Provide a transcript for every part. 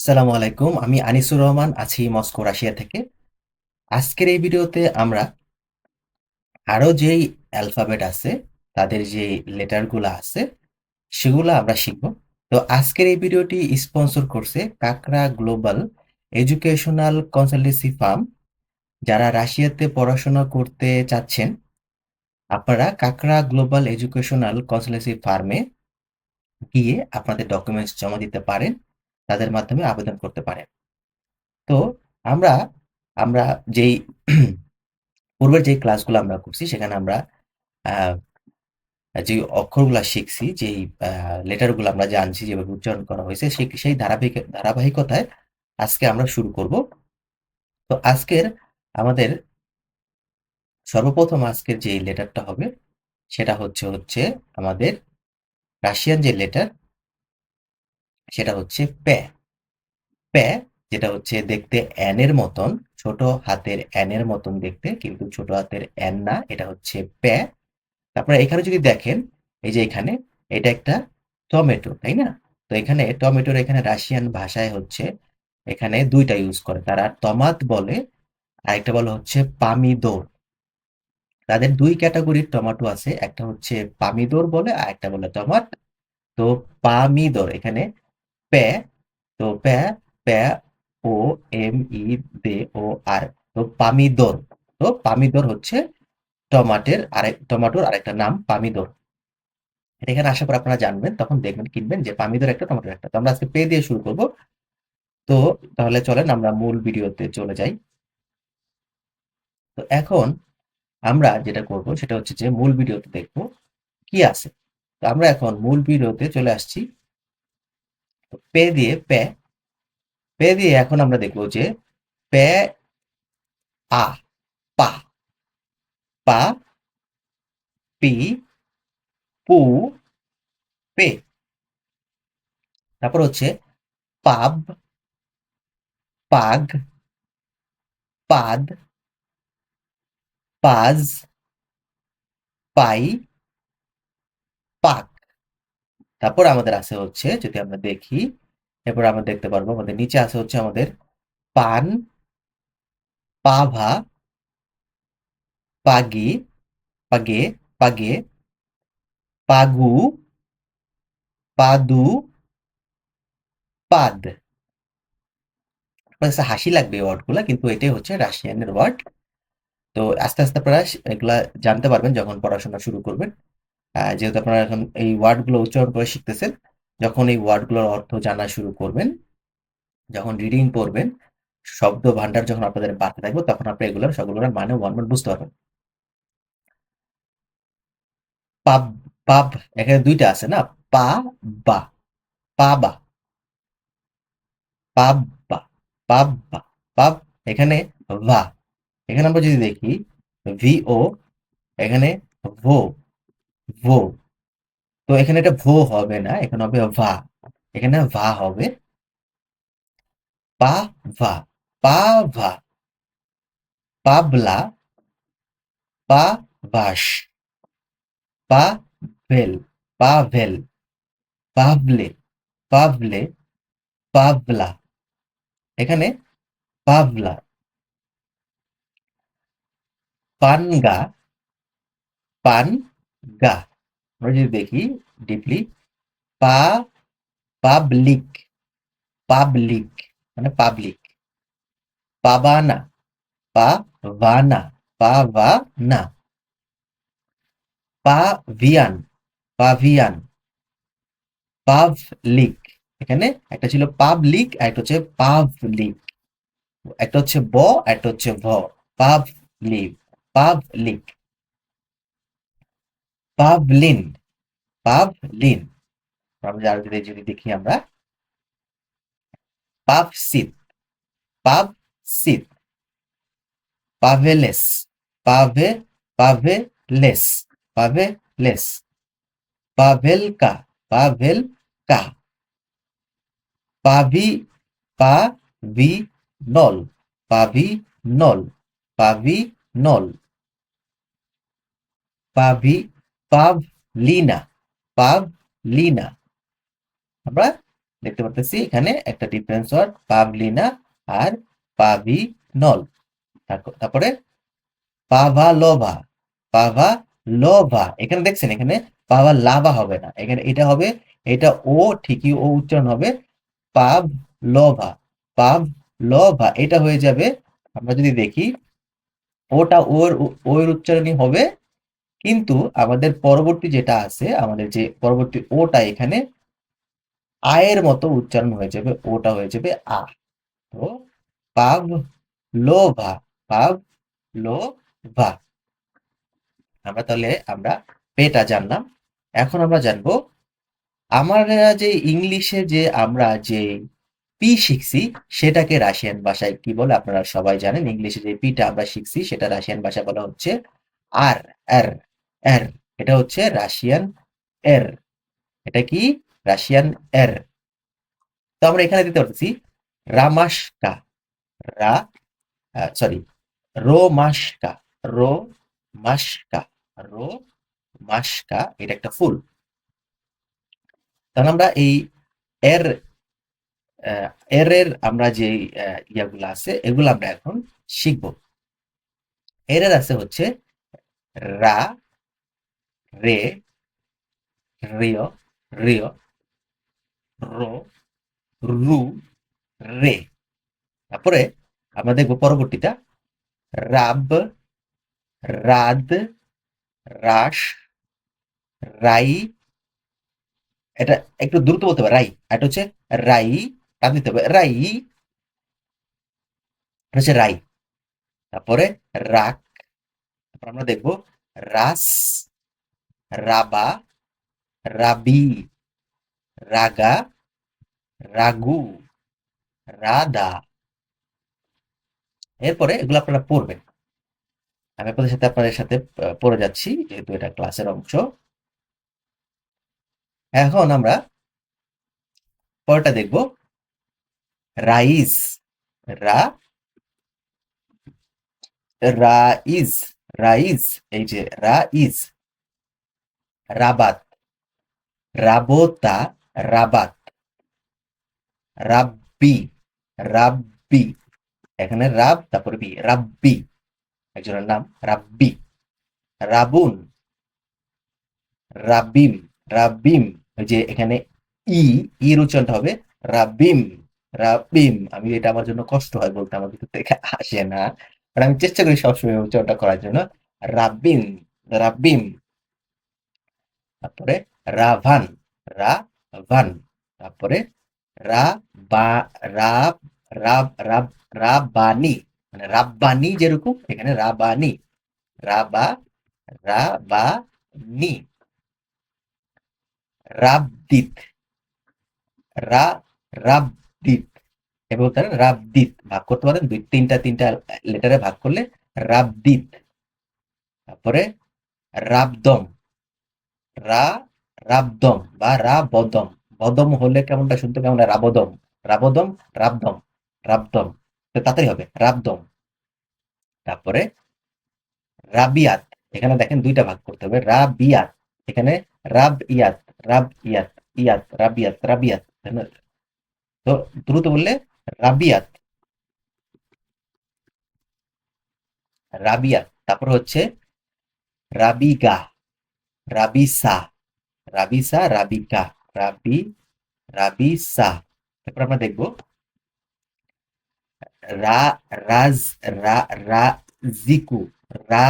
আসসালামু আলাইকুম। আমি আনিসুর রহমান আছি মস্কো, রাশিয়া থেকে। আজকের এই ভিডিওতে আমরা আরো যেই অ্যালফাবেট আছে, তাদের যে লেটারগুলা আছে, সেগুলা আমরা শিখব। তো আজকের এই ভিডিওটি স্পন্সর করছে কাকরা গ্লোবাল এডুকেশনাল কনসালটেন্সি ফার্ম। যারা রাশিয়াতে পড়াশোনা করতে চাচ্ছেন, আপনারা কাকরা গ্লোবাল এডুকেশনাল কনসালটেন্সি ফার্মে গিয়ে আপনাদের ডকুমেন্টস জমা দিতে পারেন। তাদের মাধ্যমে আবেদন করতে পারেন। তো আমরা আমরা যেই পূর্বের যে ক্লাসগুলো আমরা করছি সেখানে আমরা আহ, যে অক্ষরগুলা শিখছি, যেই লেটারগুলো আমরা জানছি যেভাবে উচ্চারণ করা হয়েছে, সেই ধারাবাহিকতায় আজকে আমরা শুরু করব। তো আজকের আমাদের সর্বপ্রথম আজকের যে লেটারটা হবে সেটা হচ্ছে আমাদের রাশিয়ান যে লেটার, সেটা হচ্ছে প্যা। প্যা, যেটা হচ্ছে দেখতে এন এর মতন, ছোট হাতের এন এর মতন দেখতে, কিন্তু ছোট হাতের এন না, এটা হচ্ছে প্যা। আপনারা এখানে যদি দেখেন, এই যে এখানে এটা একটা টমেটো, তাই না? তো এখানে টমেটোর এখানে রাশিয়ান ভাষায় হচ্ছে এখানে দুইটা ইউজ করে তারা, টমাত বলে আর একটা বলে হচ্ছে পামিদোর। তাদের দুই ক্যাটাগরির টমেটো আছে, একটা হচ্ছে পামিদোর বলে আর একটা বলে টমাট। তো পামিদোর এখানে প্যা, তো প্যা, প্যা, ও এম ই দে ও আর, তো পামিদোর। তো পামিদোর হচ্ছে টমাটোর আরেকটা নাম পামিদোর। এটা এখানে আসার পর আপনারা জানবেন, তখন দেখবেন কিনবেন যে পামিদোর একটা, টমেটোর একটা। তো আমরা আজকে পে দিয়ে শুরু করব। তো তাহলে চলেন আমরা মূল ভিডিওতে চলে যাই। তো এখন আমরা যেটা করব সেটা হচ্ছে যে মূল ভিডিওতে দেখব কি আছে। তো আমরা এখন মূল ভিডিওতে চলে আসছি। তো পে দিয়ে এখন আমরা দেখব যে পে আ, পা, পা, পি, পু, পে। তারপর হচ্ছে পাব, পাগ, পাদ, পাজ, পাই, পাক। তারপর আমাদের আছে হচ্ছে, যদি আমরা দেখি, এরপর আমরা দেখতে পারবো আমাদের নিচে আছে হচ্ছে আমাদের পান, পাভা, পাগি, পাগে, পাগে, পাগু, পাদু, পাদ। আপনার কাছে হাসি লাগবে এই ওয়ার্ডগুলা, কিন্তু এটাই হচ্ছে রাশিয়ানের ওয়ার্ড। তো আস্তে আস্তে আপনারা এগুলা জানতে পারবেন যখন পড়াশোনা শুরু করবেন। যেহেতু আপনারা এখন এই ওয়ার্ডগুলো উচ্চারণ করে শিখতেছেন, যখন এই ওয়ার্ডগুলোর অর্থ জানা শুরু করবেন, যখন রিডিং পড়বেন, শব্দ ভান্ডার যখন আপনাদের বাড়তে থাকবে, তখন আপনি এগুলোর সবগুলোর মানে ওয়ান ওয়ান বুঝতে পারবেন। পাব, পাব, এখানে দুইটা আছে না, পা বা, পা বা, পাব বা, পাব বা, পাব, এখানে ভা। এখানে আমরা যদি দেখি ভি ও, এখানে ভো, ভো। তো এখানে এটা ভো হবে না, এখানে হবে ভা। এখানে ভা হবে, পা ভা, পা ভা, পাবলা, পা বাস, পা ভেল, পা ভেল, পাভলে, পাভলে, পাভলা। এখানে পাভলা, পানগা, পান গা। আমরা যদি দেখি ডিপলি, পা, পাবলিক, পাবলিক মানে পাবলিক, পাবানা, পাভানা, পাভানা, পাভিয়ান, পাভিয়ান, পাভলিক। এখানে একটা ছিল পাবলিক, আর একটা হচ্ছে পাভলিক। একটা হচ্ছে ব, একটা হচ্ছে ভ। পাভলিক, পাভলিক, পাভলিন, পাভলিন। আমরা যদি দেখি আমরা পাভসিত, পাভসিত, পাভেলেস, পাভে, পাভেলেস, পাভেলেস, পাভেলকা, পাভেলকা, পাভি, পাভিনল, পাভিনল, পাভিনল, পাভি, পাভলিনা, পাভলিনা। আমরা দেখতে পারতেছি এখানে একটা ডিফারেন্স ওয়ার্ড, পাভলিনা আর পাভিনল। তারপরে পাভালোভা, পাভালোভা। এখানে দেখছেন, এখানে পাভালাভা হবে না, এখানে এটা হবে, এটা ও ঠিকই ও উচ্চারণ হবে, পাভলোভা, পাভলোভা এটা হয়ে যাবে। আমরা যদি দেখি ওটা ওর উচ্চারণই হবে, কিন্তু আমাদের পরবর্তী যেটা আছে, আমাদের যে পরবর্তী ওটা এখানে আয়ের মতো উচ্চারণ হয়ে যাবে, ওটা হয়ে যাবে আ। তো পাভলোভা, পাভলোভা। আমরা পেটা জানলাম। এখন আমরা জানবো আমরা যে ইংলিশে যে আমরা যে পি শিখছি সেটাকে রাশিয়ান ভাষায় কি বলে আপনারা সবাই জানেন। ইংলিশে যে পিটা আমরা শিখছি সেটা রাশিয়ান ভাষায় বলা হচ্ছে আর, এর, এর। এটা হচ্ছে রাশিয়ান এর। এটা কি? রাশিয়ান এর। তো আমরা এখানে দিতে পারতেছি রামাস্কা, রা, সরি, রোমাস্কা, রোমাস্কা, রোমাস্কা। এটা একটা ফুল। তাহলে আমরা এই এর, এর আমরা যে ইয়াগুলো আছে এগুলো আমরা এখন শিখব। এর আছে হচ্ছে রা, রে, রিয়, রিয়, রো, রু, রে। তারপরে আমরা দেখবো পরবর্তীটা রাব, রাদ, রাস, রাই। এটা একটু দ্রুত বলতে হবে, রাই। এটা হচ্ছে রাই, টান দিতে হবে, রাই। এটা হচ্ছে রাই। তারপরে রাক। তারপর আমরা দেখবো রাস, রাবা, রাবি, রাগা, রাগু, রাধা। এরপরে এগুলো আপনারা পড়বেন। আমি আপনাদের সাথে পড়ে যাচ্ছি, যেহেতু এটা ক্লাসের অংশ। এখন আমরা পরেরটা দেখব, রাইস, রা, রাইজ, রাইজ। এই যে রাইজ। রাবাত, রাবোতা, রাবাত, রাব্বি, রাব্বি। এখানে রাব তারপরে বি, রাব্বি। একজনের নাম রাব্বি। রাবুন, রাবিম, রাবিম। ওই যে এখানে ই, ইর উচ্চারণটা হবে রাবিম, রাবিম। আমি এটা আমার জন্য কষ্ট হয় বলতে, আমার ভিতর থেকে আসে না, আর আমি চেষ্টা করি সবসময় উচ্চারণটা করার জন্য। রাবিম, রাবিম। তারপরে রাভান, রাভান। তারপরে রা, বা, রাব, রাব, রাব, রাবানি, মানে রাব্বানি যেরকম এখানে রাবানি, রাবা, রাবানি। রাবদিত, রা, রাবদিত। এবং তারা রাবদিত ভাগ করতে পারেন, তিনটা লেটারে ভাগ করলে রাবদিত। তারপরে রাবদম, রা, রাবদম বা রাবদম। বদম হলে কেমনটা শুনতে, কেমন হয়? রাবদম, রাবদম, রাবদম, রাবদম। তো তাড়াতাড়ি হবে রাবদম। তারপরে রাবিয়াত। এখানে দেখেন দুইটা ভাগ করতে হবে, রাবিয়াত। এখানে রাব ইয়াত, রাব ইয়াত, ইয়াত, রাবিয়াত, রাবিয়াত। তো দ্রুত বললে রাবিয়াত, রাবিয়াত। তারপর হচ্ছে রাবিগা, রাবিসা, রাবিসা, রাবিকা, রাবি, রাবিসা। তারপর আমরা দেখবো রা, রাজ, রা, রাজিকু, রা,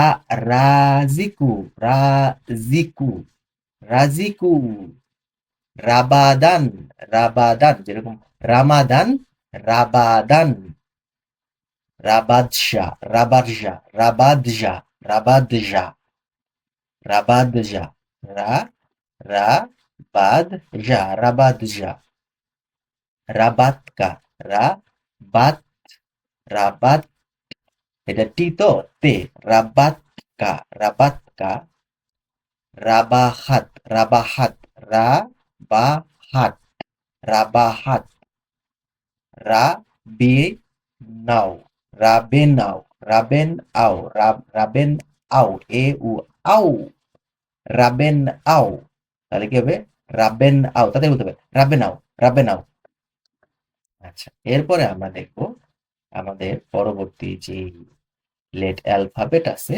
রাজিকু, রাজিকু, রাজিকু। রাবাদান, রাবাদান যেরকম রামাদান, রাবাদান। রাবাদশা, রাবারজা, রাবাদজা, রাবাদজা, রাবাদজা, রা, রা, বাদ, জা, রাবাদজা। রাবাতকা, রা, বাত, রাবাত। এটা টি তো, তে, রাবাতকা, রাবাতকা। রাবাহাত, রাবাহাত, রাবাহাত, রাবাহাত। রাবেনাও, রাবেনাও, রাবেন আও, রাবেন আও, এ উ আও, রাবেন আও। তাহলে কি হবে? রাবেন আও, তাতে বলতে হবে রাবেনাও, রাবেনাও। আচ্ছা, এরপরে আমরা দেখব আমাদের পরবর্তী যে লেট অ্যালফাবেট আছে,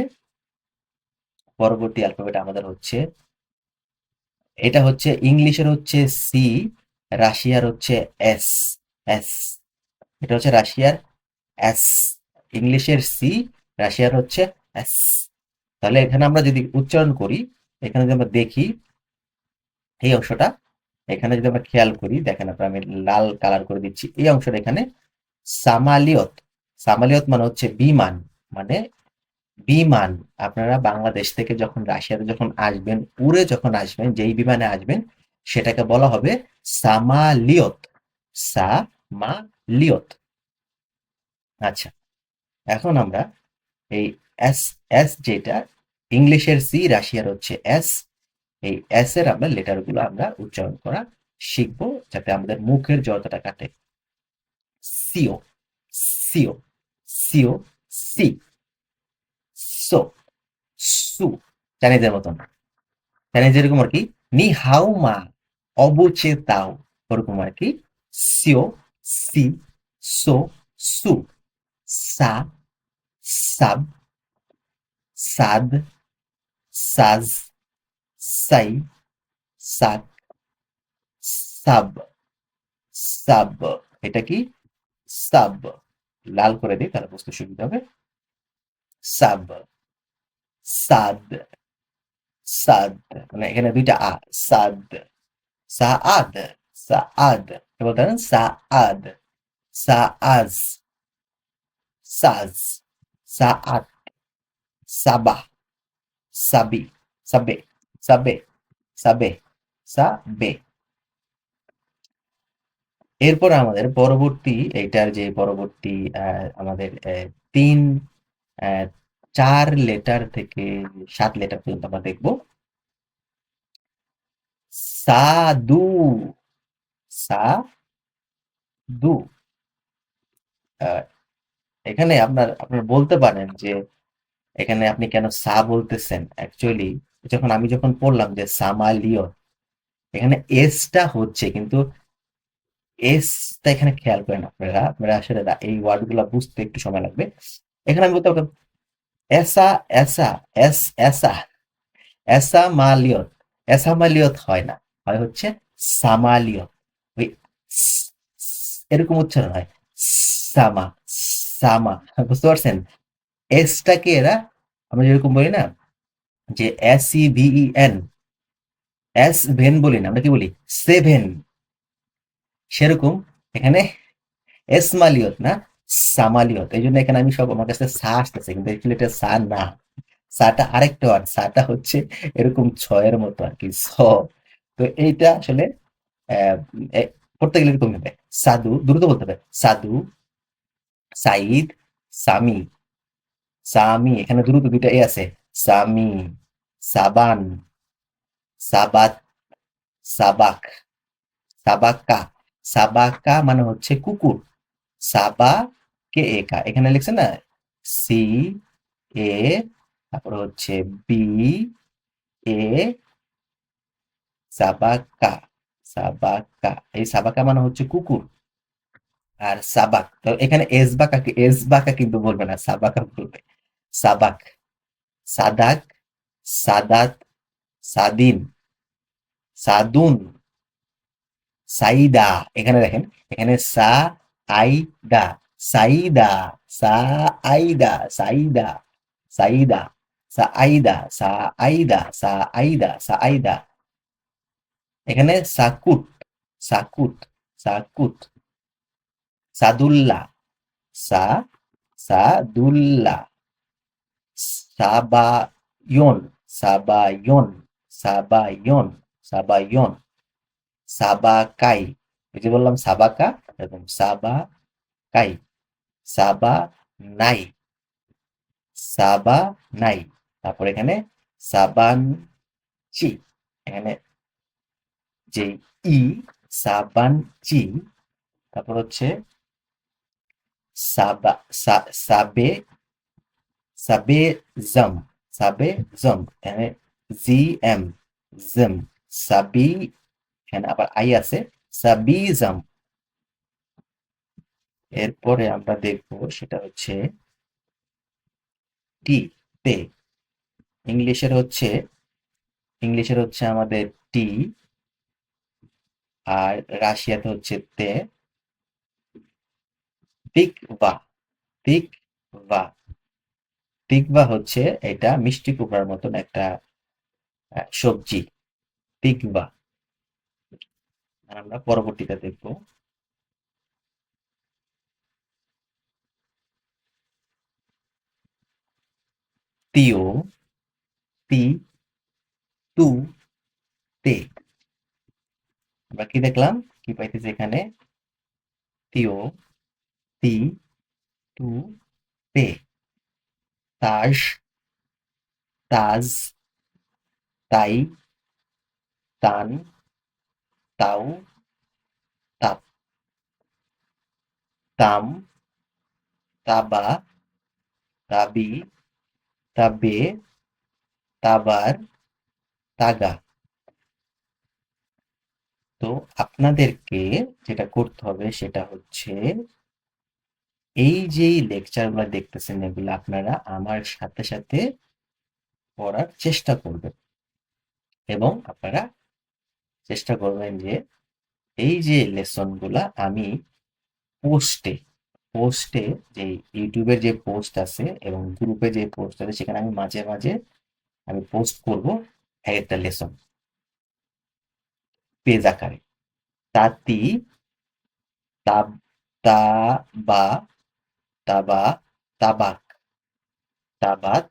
পরবর্তী অ্যালফাবেট আমাদের হচ্ছে, এটা হচ্ছে ইংলিশের হচ্ছে সি, রাশিয়ার হচ্ছে এস। এস, এটা হচ্ছে রাশিয়ার এস, ইংলিশের সি, রাশিয়ার হচ্ছে এস। তাহলে এখানে আমরা যদি উচ্চারণ করি, এখানে যদি আমরা দেখি এই অংশটা, এখানে যদি আমরা খেয়াল করি, দেখেন আপনার আমি লাল কালার করে দিচ্ছি এই অংশটা, এখানে সামালিয়ত। সামালিয়ত মানে হচ্ছে বিমান, মানে বিমান। আপনারা বাংলাদেশ থেকে যখন রাশিয়াতে যখন আসবেন, উড়ে যখন আসবেন, যেই বিমানে আসবেন সেটাকে বলা হবে সামালিয়ত। সামালিয়ত। আচ্ছা, এখন আমরা এই এস, এস যেটা ইংলিশের সি, রাশিয়ার হচ্ছে এস, এই এস এর আমরা লেটার গুলো আমরা উচ্চারণ করা শিখবো, যাতে আমাদের মুখের জড়তাটা কাটে। সিও, সিও, সিও, সি, সো, সু, চাইনিজের মতন। চাইনিজ যেরকম আর কি, নি হাও মা, অবুচে তাও, ওরকম আর কি। সিও, সি, সো, সু, সা, সাব, সাদ, সাজ, সাই, সাক, সাব, সাব। এটা কি? সাব। লাল করে দিই তাহলে বুঝতে সুবিধা হবে। সাব, সাদ, সাদ, মানে এখানে দুইটা আ, সাদ, সাআদ, সাআদ, বলতে পারেন সাআদ, সাআজ, সাজ, সাআত, সাবাহ, সাবি, সাবে, সাবে, সাবে, সাবে। এরপর আমাদের পরবর্তী, এইটার যে পরবর্তী আমাদের ৩, ৪ লেটার থেকে ৭ লেটার পর্যন্ত আমরা দেখব। সাধু, সাধু। আহ, এখানে আপনার আপনার বলতে পারেন যে এখানে আপনি কেন সা বলতেছেন। অ্যাকচুয়ালি যখন পড়লাম যে সামালিয়, এখানে এসটা হচ্ছে, কিন্তু এসটা এখানে খেয়াল করেন আপনারা, আপনারা আসলে এই ওয়ার্ড গুলা বুঝতে একটু সময় লাগবে। এখানে আমি বলতে পারতাম এসা, এসা, এস, এসা, এসা মালিয়ত। এসা মালিয়ত হয় না, হয় হচ্ছে সামালিয়ত। ওই এরকম উচ্চারণ হয়, সামা, সামা। বুঝতে পারছেন? এসটাকে এরা, আমরা যেরকম বলি না যে S E V E N, seven বলি না, আমরা কি বলি? সেভেন। সেরকম এখানে এসমালিয়ত না, সামালিয়ত। এই জন্য এখানে আমি সব, আমার কাছে সা আসতেছে, কিন্তু অ্যাকচুয়ালি এটা সা না। সাটা আরেকটা ওয়ার্ড, সাটা হচ্ছে এরকম ছয়ের মতো আর কি, স। তো এইটা আসলে আহ, পড়তে গেলে এরকম হবে। সাধু, দ্রুত বলতে হবে, সাধু, সাইদ, সামি, সামি। এখানে দ্রুত দুইটা এ আছে, সামি, সাবান, সাবাত, সাবাক, সাবাকা। সাবাকা মানে হচ্ছে কুকুর। সাবা কে একা, এখানে লিখছে না সি, এ, তারপর হচ্ছে বি, এ, সাবাকা, সাবাকা। এই সাবাকা মানে হচ্ছে কুকুর। আর সাবাক, তো এখানে এসবাকা, এসবাকা কিন্তু বলবে না, সাবাকা বলবে। সাবাক, সাদাক, সাদাত, সাদিন, সাদুন, সাইদা। এখানে দেখেন, এখানে সা, আইদা, সাইদা, সা, আইদা, সাইদা, সাইদা, সা, আইদা, সা, আইদা, সা, আইদা, সা, আইদা। এখানে সাকুট, সাকুট, সাকুট, সাদুল্লাহ, সা, সাদুল্লাহ, সাবায়ন, সাবায়ন, সাবায়ন, সাবায়ন, সাবাকাই। এই যে বললাম সাবাকা, এরকম সাবাকাই, সাবা নাই, সাবা নাই। তারপর এখানে সাবানচি, এখানে যে ই, সাবানচি। তারপর হচ্ছে সাবা, সাবে, সাবে জম, সাবে জম, এখানে জি এম, জম, সাবি, এখানে আবার আই আছে, সাবিজম, এরপরে আমরা দেখব সেটা হচ্ছে টি, তে। ইংলিশের হচ্ছে আমাদের টি, আর রাশিয়াতে হচ্ছে তে। তিকভা, তিকভা, তিকভা হচ্ছে এটা মিষ্টি কুমড়ার মতন একটা সবজি, তিকভা। আর আমরা পরবর্তীটা দেখব তিও, তি, তু, তে। আমরা কি দেখলাম, কি পাইতেছি এখানে? তিও, তি, তু, তে। তাস, তাজ, তাই, তান, তাও, তাপ, তাম, তাবা, তাবি, তাবে, তাবার, তাগা। তো আপনাদেরকে যেটা করতে হবে সেটা হচ্ছে এই যে লেকচারগুলো দেখতেছেন এগুলো আপনারা আমার সাথে সাথে পড়ার চেষ্টা করবেন, এবং আপনারা চেষ্টা করবেন যে এই যে লেসনগুলা আমি পোস্টে পোস্টে যে ইউটিউবের যে পোস্ট আছে এবং গ্রুপে যে পোস্ট আছে সেখানে আমি মাঝে মাঝে আমি পোস্ট করব এক একটা লেসন পেজ আকারে। তাতি, তাব, তা, বা, তাবা, তাবাক, তাবাত,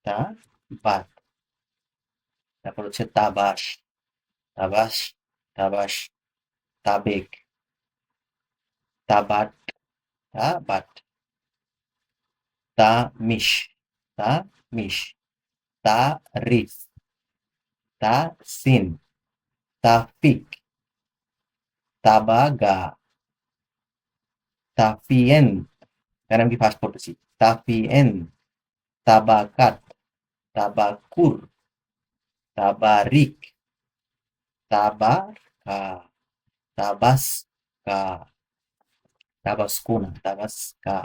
তা, বাত। তারপর হচ্ছে তাবাস, তাবাস, তাবাস, তাবেক, তাবাট, তাবাট, তামিশ, তামিশ, তারিফ, তাসিন, তাফিক, তাবাগা, তাফিয়েন। এখানে আমি কি ফার্স্ট পড়তেছি? তাফিয়েন, তাবাকাত, তাবাকুর, তাবারিক, তাবাকা, তাবাসকা, তাবাসকো না, তাবাসকা,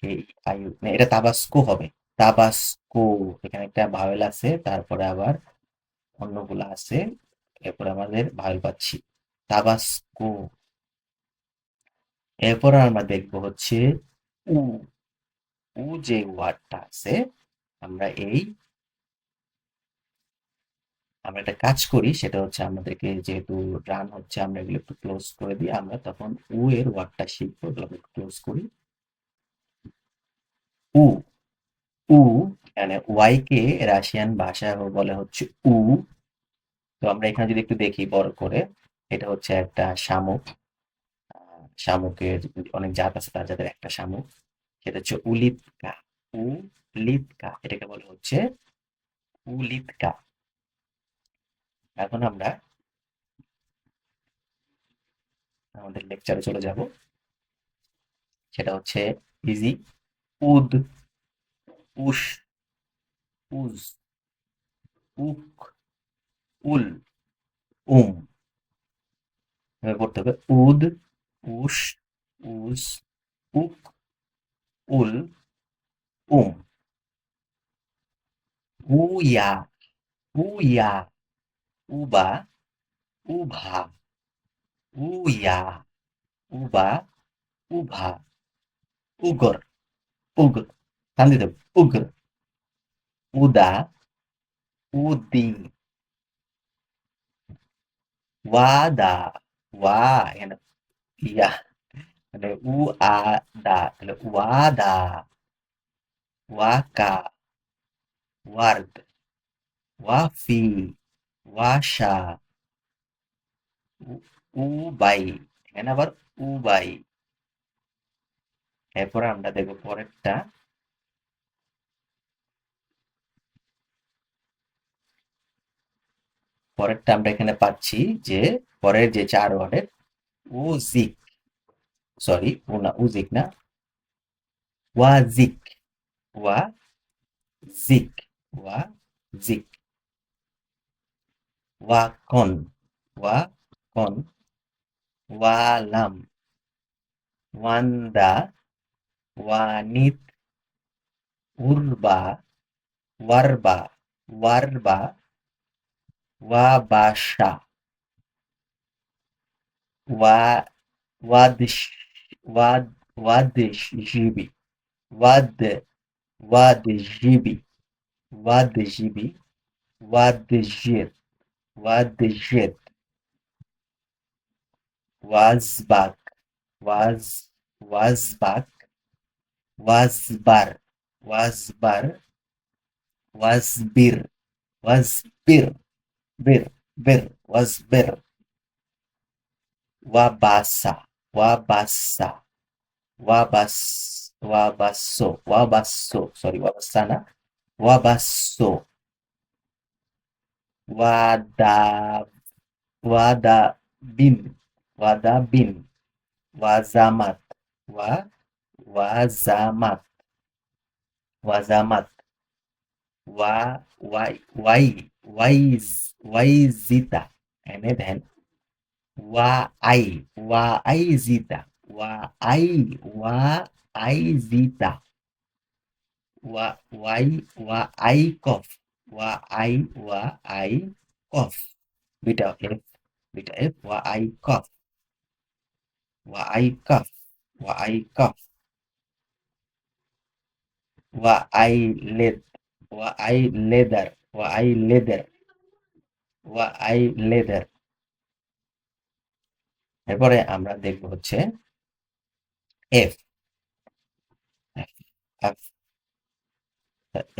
এই আয়ু না, এটা তাবাস্কো হবে। তাবাস্কো, এখানে একটা ভাওয়েল আছে, তারপরে আবার অন্যগুলা আছে, এরপরে আমাদের ভাওয়েল পাচ্ছি। তাবাস্কো। এরপর আমরা দেখবো হচ্ছে উ, উ যে ওয়ার্ডটা আছে, আমরা আমরা একটা কাজ করি, সেটা হচ্ছে আমাদেরকে যেহেতু রান হচ্ছে আমরা এগুলো একটু ক্লোজ করে দিই, আমরা তখন উ এর ওয়ার্ডটা শিখবো, এগুলো একটু ক্লোজ করি। উ, উ মানে ওয়াই কে রাশিয়ান ভাষায় বলে হচ্ছে উ। তো আমরা এখানে যদি একটু দেখি বড় করে, এটা হচ্ছে একটা শামুক। শামুকের অনেক জাত আছে, তার জাতের একটা শামুক, সেটা হচ্ছে উলিপকা। উলিপকা, এটাকে বলে হচ্ছে উলিপকা। এখন আমরা আমাদের লেকচারে চলে যাব, সেটা হচ্ছে ইজি। উদ, উস, উজ, উক, উল, উম। এভাবে পড়তে হবে উদ, উস, উজ, উক, উল, উম। উইয়া, উইয়া, উবা, উভা, উইয়া, উবা, উভা, উগর, উগ, টান দিতে হবে, উগ্র, উদা, উদি, ওয়াদা, ওয়া এখানে ইয়া, মানে উ আ দা, তাহলে ওয়াদা, ওয়াকা, ওয়ার্দ, ওয়াফি, ওয়াশা, উবাই, এখানে আবার উবাই। এরপরে আমরা দেখবো পরেরটা। পরেরটা আমরা এখানে পাচ্ছি যে পরের যে 4 ওয়ার্ডের উজিক, সরি উ না, উজিক না, ওয়াজিক, ওয়াজিক, ওয়াজিক, ওয়াকন, ওয়াকন, ওয়ালাম, ওয়ান্দা, ওয়ানিত, উরবা, ওয়ারবা, ওয়ারবা, ওয়াবাসা, ওয়া ওয়াদিশ, ওয়াদ ওয়াদশিবি, ওয়াদ ওয়াদজিবি, ওয়াদজিবি, ওয়াদজির, ওয়াদজির, ওয়াজবাক, ওয়াজ ওয়াজবাক, ওয়াজবার, ওয়াজবার, ওয়াজবির, ওয়াজবির, বির, বির, ওয়াজবির, ওয়াবাসা, ওয়াবাসা, সরি ওয়াবাসা না, ওয়াবাসো, ওয়াদা ওয়াদাবিন, ওয়াদাবিন, ওয়াজামাত, ওয়াজামাত, ওয়াজামাত, ওয়া ওয়াই ওয়াই ওয়াইজ ওয়াইজিতা, এনে দেন ওয়া আই, ওয়া আইজিতা, ওয়া আই, ওয়া আইজিতা, ওয়াই, ওয়া আই কফ, ওয়া আই, ওয়া I cough, beta F, beta F, ওয়া আই কফ, ওয়া আই কফ, ওয়া আই কফ, ওয়া আই লেদ, ওয়া আই লেদার, ওয়া আই লেদার, ওয়া আই লেদার। এরপরে আমরা দেখবো হচ্ছে এফ, এফ,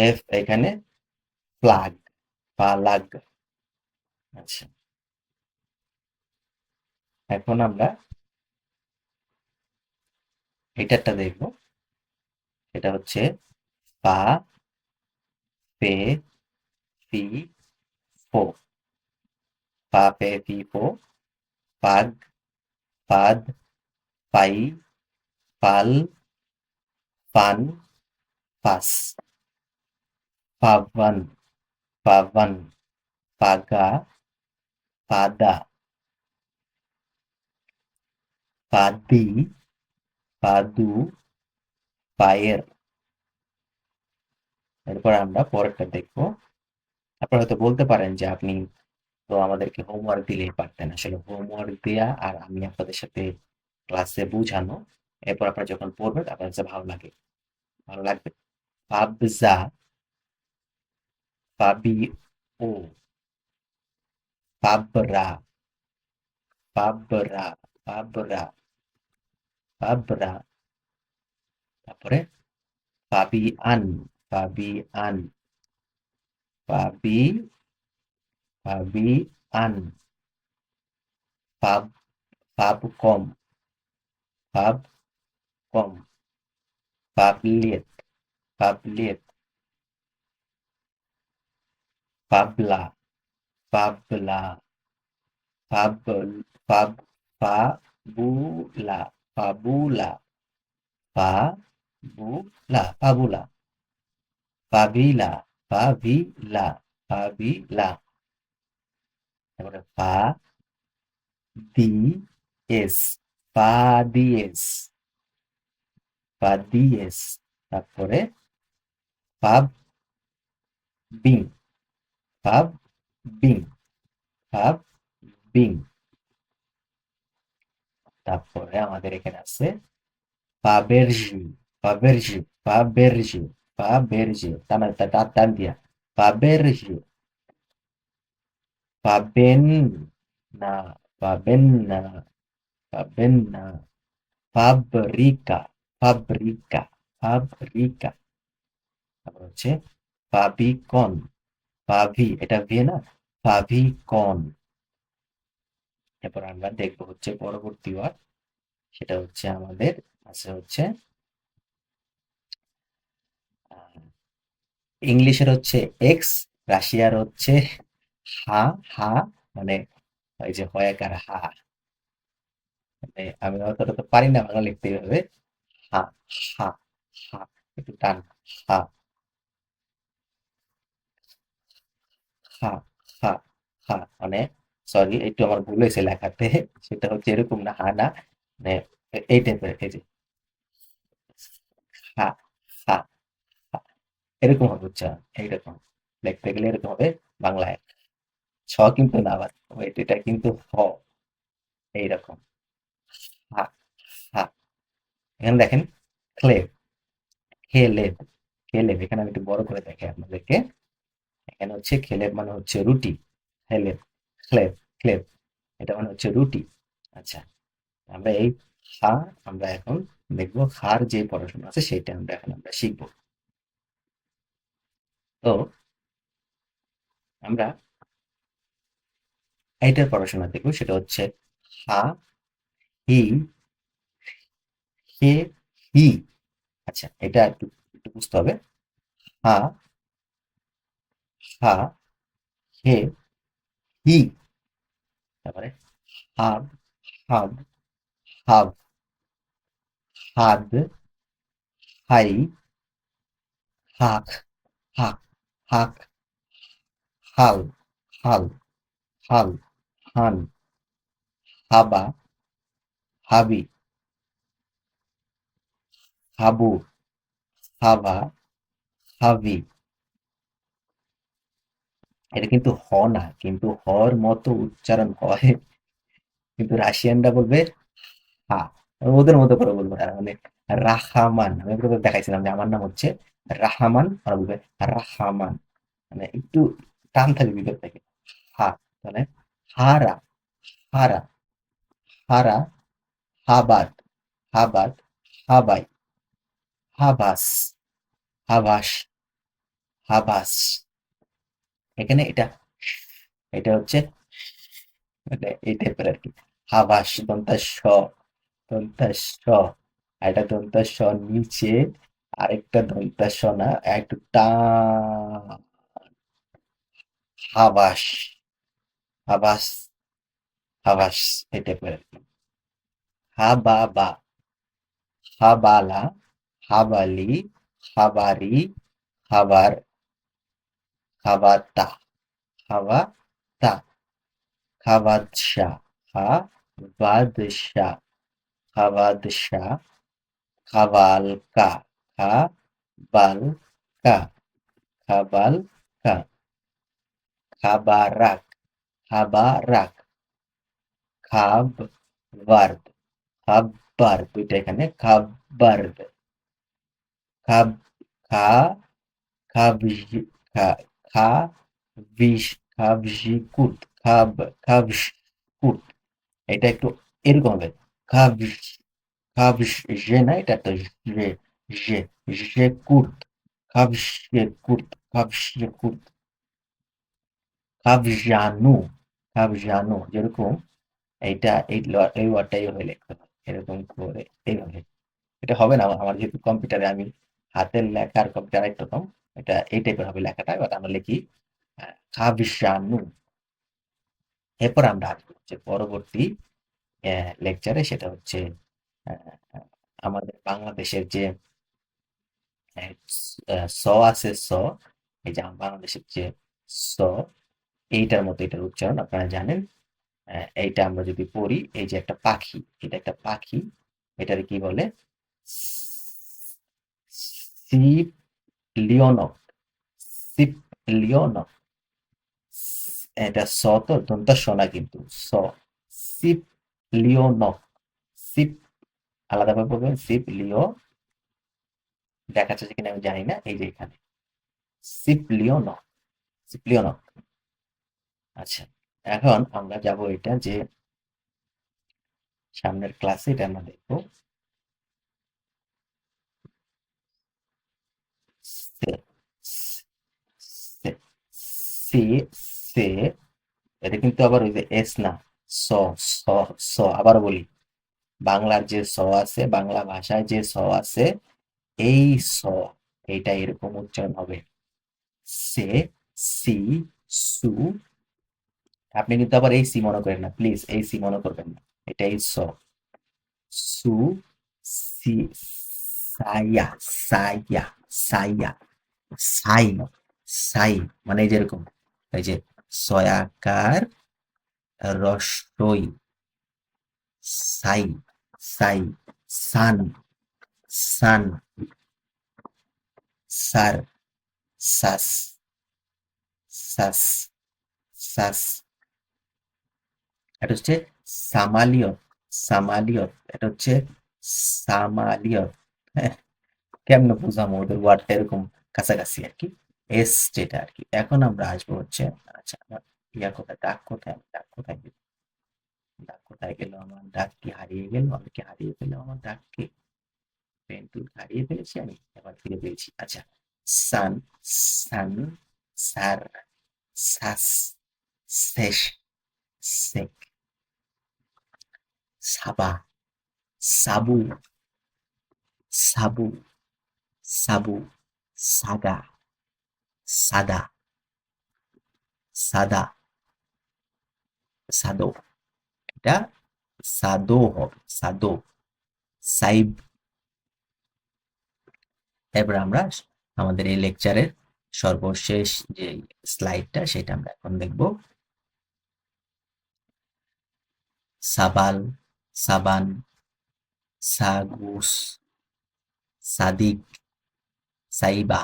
এফ এখানে ফ্লাগ, ফালাগ। আচ্ছা, এখন আমরা এটারটা দেখবো, এটা হচ্ছে পা, পে, ফি, ফো, পা, পে, ফি, ফো, পাগ, পাদ, পাই, পাল, পান, পাস, পাভান, পাভান, পাগা, পাদা, পাদি, পাদু, পায়ের। এরপর আমরা পরেরটা দেখবো। আপনারা হয়তো বলতে পারেন যে আপনি তো আমাদেরকে হোমওয়ার্ক দিলেই পারতেন। আসলে হোমওয়ার্ক দেয়া আর আমি আপনাদের সাথে ক্লাসে বুঝানো, এরপর আপনারা যখন পড়বেন আপনার কাছে ভালো লাগবে। পাবজা, পাবিও, পাবরা, পাবরা, পাবরা, পাবরা। তারপরে পাবিয়ান, পাবিয়ান, পাবি, পাবিয়ান, পাব, পাবকম, পাবকম, পাবলিয়েত, পাবলিয়েত, পাবলা, পাবলা, পাবল, পাব, পাবুলা, পাবুলা, পাবুলা, পাবুলা, পাবিলা, পাবিলা, পাবিলা। তারপরে পা, দি, এস, পাদিয়েস, পাদিয়েস। তারপরে পাব, বিং, পাব, বিং, পাব, বিং। তারপরে আমাদের এখানে আছে পাবেরজি, পাবেরজি, পাবেরজি, পাবেরজি, টান দিয়া, পাবেরজি, পাবেন না, পাবেন না, পাবেন না, ফাব্রিকা, ফাব্রিকা, ফাব্রিকা। তারপর হচ্ছে পাবিকন, পাভি, এটা ভি না, পাভিকন। এরপর আমরা দেখবো হচ্ছে পরবর্তী ওয়ার্ড, সেটা হচ্ছে আমাদের আছে হচ্ছে ইংলিশের হচ্ছে এক্স, রাশিয়ার হচ্ছে হা, হা, মানে ওই যে হয়াকার হা, মানে আমি অতটা তো পারি না বাংলা লিখতে হবে। হা, হা, হা, একটু টান, হা, হা, হা, হা, মানে সরি একটু আমার ভুল হয়েছে লেখাতে, সেটা হচ্ছে এরকম না, হা না, মানে এই টাইপের, এই যে হা, হা, হা। এরকম হবে উচ্চারণ, এইরকম লিখতে গেলে এরকম হবে বাংলায়। ছ কিন্তু না আবার, ওয়েট, এটা কিন্তু হ, এইরকম হা, হা। এখানে দেখেন ক্লেব, খেলেব, খেলেব। এখানে আমি একটু বড় করে দেখাই আপনাদেরকে। এখানে হচ্ছে খেলেব মানে হচ্ছে রুটি, খেলেব, ক্লেব, ক্লেব, এটা মানে হচ্ছে রুটি। আচ্ছা, আমরা এই হা, আমরা এখন দেখবো হার যে পড়াশোনা আছে সেটা আমরা শিখবো। তো আমরা এইটার পড়াশোনা দেখবো, সেটা হচ্ছে হা, হি, হে, হি। আচ্ছা, এটা একটু একটু বুঝতে হবে। হা, হা, হে, হি। তারপরে হাব, হাব, হাব, হাদ, হাই, হাক, হাক, হাক, হাল, হাল, হাল, হান, হাবা, হাবি, হাবু, হাভা, হাভি। এটা কিন্তু হ না, কিন্তু হর মতো উচ্চারণ হয়, কিন্তু রাশিয়ানরা বলবে হা, ওদের মতো করে বলবো। তারা মানে রাহামান, আমি আপনাদের দেখাইছিলাম যে আমার নাম হচ্ছে রাহামান, ওরা বলবে রাহামান, মানে একটু টান থাকবে ভিতর থেকে। হা, মানে হারা, হারা, হারা, হাবাদ, হাবাদ, হাবাই, হাবাস, হাবাস, হাবাস। এখানে এটা, এটা হচ্ছে মানে এই টাইপের আর কি। হাবাস, দন্তাস স, দন্তাস স, আর একটা দন্তাস স নিচে, আরেকটা দন্তাস স না, একটু হাবাস, হাবাস, হাবাস, এই টাইপের আর কি। হাবাবা, হাবালা, হাবালি, হাবারি, খাবার, খাবাতা, খাবাতা, খাবাদশা, খাবাদশা, খাবাদশা, খাবালকা, খাবালকা, খাবালকা, খাবারাক, খাবারাক, খাবার্দ, খাবার, দুইটা এখানে খাবার্দ, খাব, খা, খাবজি, খা, খা, বিষ, খাবজিকুত, খাবজকুত। এটা একটু এরকম হবে। খাবজ, খাবজ, যে না, এটা তো যে, যে, যে কুর্ত, খাবজে কুর্ত, খাবজে কুর্ত, খাবজানু, খাবজানু। যেরকম এইটা এই ওয়ার্ডটাই হয়ে লিখতে হবে এরকম করে, এইভাবে। এটা হবে না আমার, যেহেতু কম্পিউটারে আমি হাতের লেখা আর কম্পিউটার একরকম, এটা এই টাইপের হবে লেখাটা। এবার আমরা লিখি খাবজানু। এরপর আমরা আসবো যে পরবর্তী লেকচারে, সেটা হচ্ছে আহ, আমাদের বাংলাদেশের যে স আছে, স, এই যে বাংলাদেশের যে স, এইটার মতো এটার উচ্চারণ আপনারা জানেন। এইটা আমরা যদি পড়ি, এই যে একটা পাখি, এটা একটা পাখি, এটার কি বলে? সিপ লিওনক, সিপ লিওনক। এটা স, তো দন্তা স না কিন্তু, স, সিপ লিওনক, সিপ, আলাদাভাবে বলবেন সিপ লিও, দেখা যাচ্ছে কিনা আমি জানি না, এই যে এখানে সিপ লিওনক, সিপ লিওনক। আচ্ছা, এখন আমরা যাব এটা যে সামনের ক্লাসে এটা আমরা দেখবো সে, সে, সে, সে। এটা কিন্তু আবার ওই যে এস না, স, স, স। আবার বলি, বাংলার যে স আছে, বাংলা ভাষায় যে স আছে, এই স, এইটা এরকম উচ্চারণ হবে। সে, সি, সু। আপনি কিন্তু আবার এই সি মনে করেন না, প্লিজ এই সি মনে করবেন না, এটাই স। সু, সি, সাইয়া, সাইয়া, সাইয়া, সাই, সাই, মানে এই যেরকম, এই যে সয়াকার রস্বই, সাই, সাই, সান, সান, সার, সাস, সাস, সাস। এটা হচ্ছে সামালিয়ত, সামালিয়ত। এটা হচ্ছে সামালিয়ত। হ্যাঁ, কেমনে বুঝামো ওদের ওয়ার্ডটা এরকম কাছাকাছি আর কি। এস যেটা আর কি। এখন আমরা আসবো হচ্ছে, আচ্ছা আমার ইয়া কোথায়, ডাক কোথায়, ডাক কোথায় গেল, ডাক কোথায় গেল, আমার ডাক কি হারিয়ে গেল, আমি কি হারিয়ে ফেললাম আমার ডাককে, পেন টুল হারিয়ে ফেলেছি আমি, এবার ফিরে পেয়েছি। আচ্ছা, সান, সান, সার, সাস, শেষ, সেক, সাবা, সাবু, সাবু, সাবু, সাগা, সাদা, সাদা, সাদো। এটা সাদো হবে, সাদো, সাইব। এবার আমরা আমাদের এই লেকচারের সর্বশেষ যে স্লাইডটা সেটা আমরা এখন দেখব। সাবাল, সাবান, সাগুস, সাদিক, সাইবা,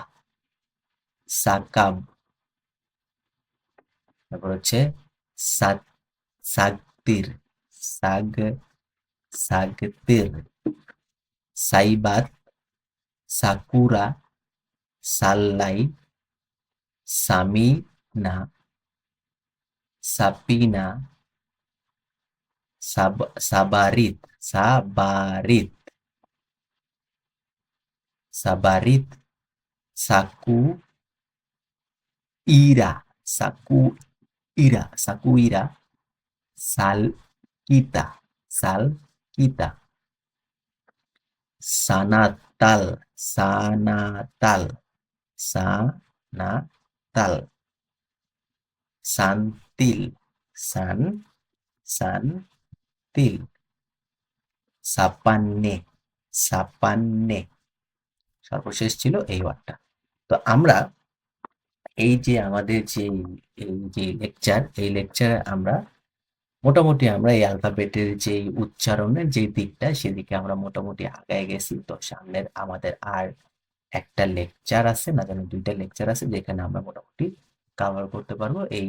সাকাব। তারপর হচ্ছে সাগ, সাগতির, সাগ, সাগতির, সাইবাত, সাকুরা, সাল্লাই, সামিনা, সাপিনা, সাবারিত, সাবারিত, সাবারিত, সাকু ইরা, সাকু ইরা, সাকুইরা, সালকিতা, সালকিতা, সানাতাল, সানাতাল, সানাতাল, শান্তিল, সান, শান্তিল, সাপান্নে, সাপান্নে। সর্বশেষ ছিল এই ওয়ার্ডটা। তো আমরা এই যে আমাদের যে এই যে লেকচার, এই লেকচারে আমরা মোটামুটি আমরা এই অ্যালফাবেটের যেই উচ্চারণের যে দিকটা সেদিকে আমরা মোটামুটি আগায় গেছি। তো সামনের আমাদের আর একটা লেকচার আছে, না জানি দুইটা লেকচার আছে, যেখানে আমরা মোটামুটি কভার করতে পারবো এই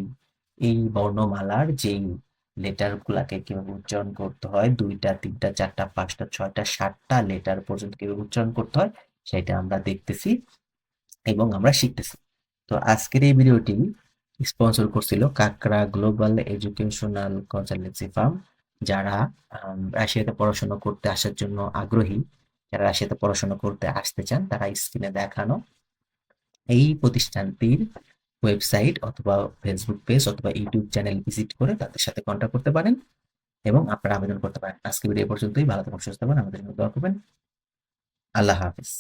এই বর্ণমালার যেই লেটার গুলাকে কিভাবে উচ্চারণ করতে হয়, দুইটা, তিনটা, চারটা, পাঁচটা, ছয়টা, সাতটা লেটার পর্যন্ত কিভাবে উচ্চারণ করতে হয় সেটা আমরা দেখতেছি এবং আমরা শিখতেছি। তো আজকের এই ভিডিওটি স্পন্সর করছিল কাকরা গ্লোবাল এডুকেশনাল কনসালটেন্সি ফার্ম। যারা রাশিয়াতে পড়াশোনা করতে আসার জন্য আগ্রহী, যারা রাশিয়াতে পড়াশোনা করতে আসতে চান, তারা স্ক্রিনে দেখানো এই প্রতিষ্ঠানটির ওয়েবসাইট অথবা ফেসবুক পেজ অথবা ইউটিউব চ্যানেল ভিজিট করে তাদের সাথে কন্ট্যাক্ট করতে পারেন এবং আপনারা আবেদন করতে পারেন। আজকে ভিডিও পর্যন্তই। ভালো থাকুন, সুস্থ থাকুন, আমাদের জন্য দোয়া করবেন। আল্লাহ হাফেজ।